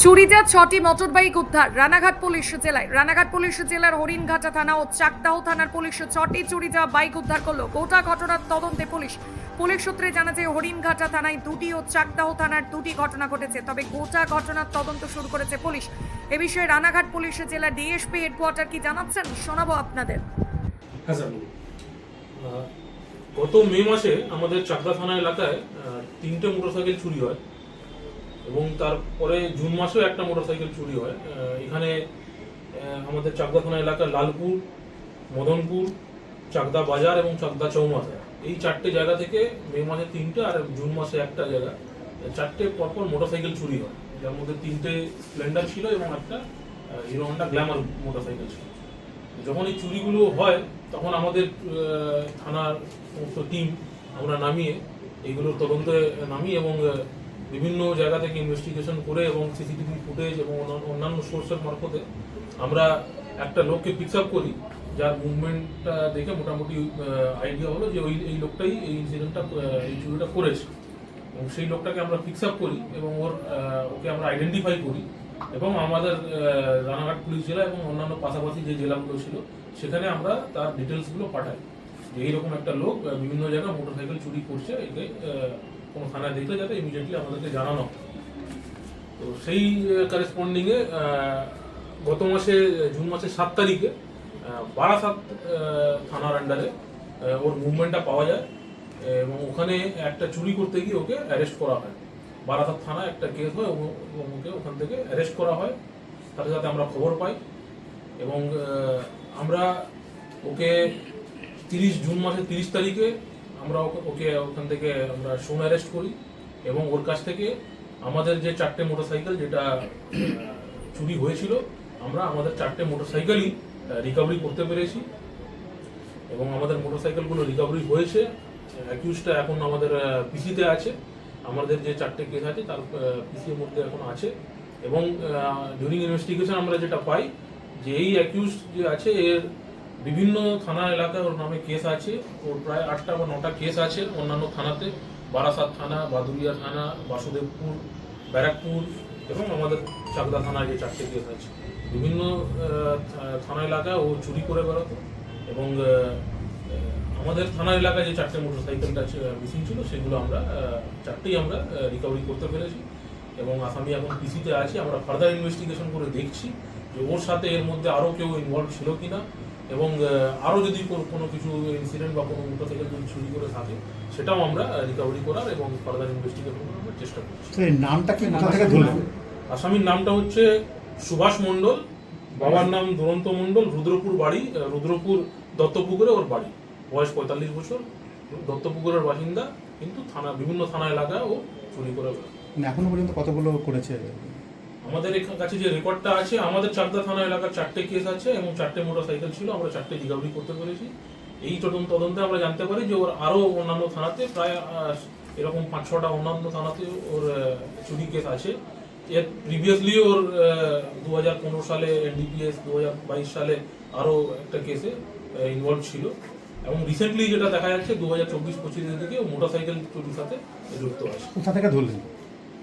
চুরিজাত 6টি মোটরবাইক উদ্ধার রানাঘাট পুলিশ জেলায়। রানাঘাট পুলিশ জেলার হরিণঘাটা থানা ও চাকদাহ থানার পুলিশ 6টি চুরি যাওয়া বাইক উদ্ধার করলো। গোটা ঘটনার তদন্তে পুলিশ সূত্রে জানা যায় হরিণঘাটা থানায় 2টি ও চাকদাহ থানার 2টি ঘটনা ঘটেছে। তবে গোটা ঘটনার তদন্ত শুরু করেছে পুলিশ। এ বিষয়ে রানাঘাট পুলিশ জেলার ডিএসপি হেডকোয়ার্টার কি জানাচ্ছেন শোনাবো আপনাদের। হ্যাঁ স্যার, গত মে মাসে আমাদের চাকদা থানা এলাকায় 3টে মোটরসাইকেল চুরি হয় এবং তারপরে জুন মাসেও একটা মোটরসাইকেল চুরি হয়। এখানে আমাদের চাকদা থানা এলাকার লালপুর, মদনপুর, চাকদা বাজার এবং চাকদা চৌমাথা, এই 4টে জায়গা থেকে মে মাসে 3টে আর জুন মাসে একটা জায়গা 4টে পরপর মোটরসাইকেল চুরি হয়, যার মধ্যে 3টে স্প্লেন্ডার ছিল এবং একটা হিরো হন্ডা গ্ল্যামার মোটরসাইকেল ছিল। যখন এই চুরিগুলো হয় তখন আমাদের থানার সমস্ত টিম আমরা নামিয়ে এইগুলোর তদন্তে নামি এবং বিভিন্ন জায়গা থেকে ইনভেস্টিগেশন করে এবং সিসিটিভি ফুটেজ এবং অন্যান্য সোর্সের মারফতে আমরা একটা লোককে পিকস আপ করি, যার মুভমেন্টটা দেখে মোটামুটি আইডিয়া হলো যে এই লোকটাই এই ইনসিডেন্টটা, এই চুরিটা করেছে। এবং সেই লোকটাকে আমরা পিকস আপ করি এবং ওকে আমরা আইডেন্টিফাই করি এবং আমাদের রানাঘাট পুলিশ জেলা এবং অন্যান্য পাশাপাশি যে জেলাগুলো ছিল সেখানে আমরা তার ডিটেলসগুলো পাঠাই যে এইরকম একটা লোক বিভিন্ন জায়গায় মোটরসাইকেল চুরি করছে, একে কোনো থানায় দেখলে যাতে ইমিডিয়েটলি আমাদেরকে জানানো। তো সেই করেসপন্ডিংয়ে গত মাসে জুন মাসের 7 তারিখে বারাসাত থানার আন্ডারে ওর মুভমেন্টটা পাওয়া যায় এবং ওখানে একটা চুরি করতে গিয়ে ওকে অ্যারেস্ট করা হয়। বারাসাত থানায় একটা কেস হয় এবং ওকে ওখান থেকে অ্যারেস্ট করা হয়। তার সাথে আমরা খবর পাই এবং আমরা ওকে জুন মাসের 30 তারিখে আমরা ওকে ওখান থেকে আমরা সোন অ্যারেস্ট করি এবং ওর কাছ থেকে আমাদের যে 4টে মোটরসাইকেল যেটা চুরি হয়েছিল আমরা আমাদের 4টে মোটরসাইকেলই রিকভারি করতে পেরেছি এবং আমাদের মোটরসাইকেলগুলো রিকভারি হয়েছে। অ্যাকিউজটা এখন আমাদের পিসিতে আছে, আমাদের যে 4টে কেস আছে তার পিসির মধ্যে এখন আছে এবং ডিউরিং ইনভেস্টিগেশন আমরা যেটা পাই যে এই অ্যাকিউজ যে আছে এর বিভিন্ন থানা এলাকায় ওর নামে কেস আছে, ওর প্রায় 8টা বা 9টা কেস আছে অন্যান্য থানাতে, বারাসাত থানা, বাদুরিয়া থানা, বাসুদেবপুর, ব্যারাকপুর এবং আমাদের চাকদা থানায় যে 4টে কেস আছে। বিভিন্ন থানা এলাকায় ও চুরি করে বেরোতো এবং আমাদের থানা এলাকায় যে 4টে মোটরসাইকেলটা মিসিং ছিল সেগুলো আমরা 4টেই আমরা রিকভারি করতে পেরেছি এবং আসামি এখন পিসিতে আছে। আমরা ফার্দার ইনভেস্টিগেশন করে দেখছি যে ওর সাথে এর মধ্যে আরও কেউ ইনভলভ ছিল কিনা এবং আরও যদি কোনো কিছু ইনসিডেন্ট বা কোনো মোটরসাইকেল যদি চুরি করে থাকে সেটাও আমরা রিকভারি করার এবং ফার্দার ইনভেস্টিগেশন করার চেষ্টা করছি। নামটা কি কোথা থেকে ধরলেন? আসামির নামটা হচ্ছে সুভাষ মণ্ডল, বাবার নাম দুরন্ত মণ্ডল, রুদ্রপুর বাড়ি, রুদ্রপুর দত্তপুকুরে ওর বাড়ি, বয়স 45 বছর, দত্তপুকুরের বাসিন্দা, কিন্তু বিভিন্ন থানা এলাকায় ও চুরি করে। এখনো পর্যন্ত কতগুলো করেছে? আমাদের কাছে যে রেকর্ডটা আছে, আমাদের চাকদা থানা এলাকার 4টে কেস আছে এবং 4টে মোটরসাইকেল ছিল, আমরা 4টে রিকভারি করতে পেরেছি। এই তদন্তে আমরা জানতে পারি যে ওর আরও অন্যান্য থানাতে প্রায় এরকম 5-6টা অন্যান্য থানাতে ওর চুরি কেস আছে। এর প্রিভিয়াসলি ওর 2015 সালে এনডিপিএস, 2022 সালে আরও একটা কেসে ইনভলভ ছিল এবং রিসেন্টলি যেটা দেখা যাচ্ছে 2024-25 দিকে মোটরসাইকেল চুরির সাথে যুক্ত আছে। কোথা থেকে ধরলেন?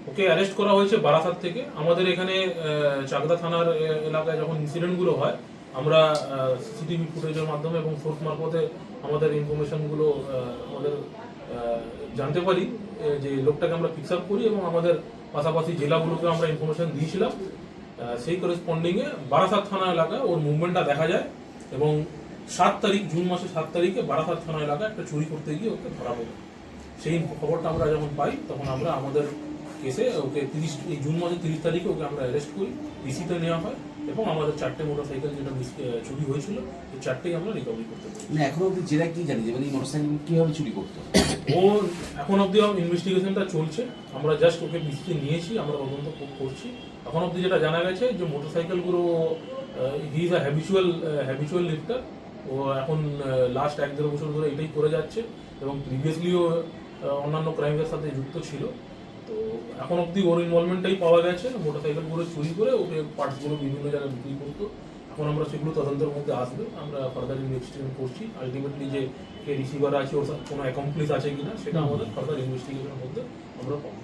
ওকে অ্যারেস্ট করা হয়েছে বারাসাত থেকে। আমাদের এখানে চাকদা থানার এলাকায় যখন ইনসিডেন্টগুলো হয় আমরা সিসিটিভি ফুটেজের মাধ্যমে এবং সোর্স মারফতে আমাদের ইনফরমেশনগুলো আমাদের জানতে পারি যে লোকটাকে আমরা পিকস আপ করি এবং আমাদের পাশাপাশি জেলাগুলোকে আমরা ইনফরমেশন দিয়েছিলাম। সেই করেসপন্ডিংয়ে বারাসাত থানা এলাকায় ওর মুভমেন্টটা দেখা যায় এবং 7 তারিখ, জুন মাসের 7 তারিখে বারাসাত থানা এলাকায় একটা চুরি করতে গিয়ে ওকে ধরা পড়ে। সেই খবরটা আমরা যখন পাই তখন আমরা আমাদের কেসে ওকে এই জুন মাসের 30 তারিখে ওকে আমরা অ্যারেস্ট করি, পিসিতে নেওয়া হয় এবং আমাদের 4টে মোটরসাইকেল যেটা চুরি হয়েছিল এই 4টেই আমরা রিকভারি করতে পারি। না, এখন অব্দি জেলা কি জানি যে মানে এই মোটরসাইকেল কিভাবে চুরি করতো? ও এখন অব্দি ইনভেস্টিগেশনটা চলছে, আমরা জাস্ট ওকে পিসিতে নিয়েছি, আমরা তদন্ত করছি। এখন অব্দি যেটা জানা গেছে যে মোটরসাইকেলগুলো হি ইজ আ হ্যাবিচুয়াল লিফটার। ও এখন লাস্ট 1-1.5 বছর ধরে এটাই করে যাচ্ছে এবং প্রিভিয়াসলিও অন্যান্য ক্রাইমের সাথে যুক্ত ছিল। তো এখন অব্দি ওর ইনভলভমেন্টটাই পাওয়া গেছে, মোটরসাইকেলগুলো চুরি করে ওকে পার্টসগুলো বিভিন্ন জায়গায় বিক্রি করতো। এখন আমরা সেগুলো তদন্তের মধ্যে আসবে, আমরা ফার্দার ইনভেস্টিগেশন করছি। আলটিমেটলি যে কে রিসিভার আছে ওর সাথে কোনো অ্যাকমপ্লিস আছে কিনা সেটা আমাদের ফার্দার ইনভেস্টিগেশনের মধ্যে আমরা পাবো।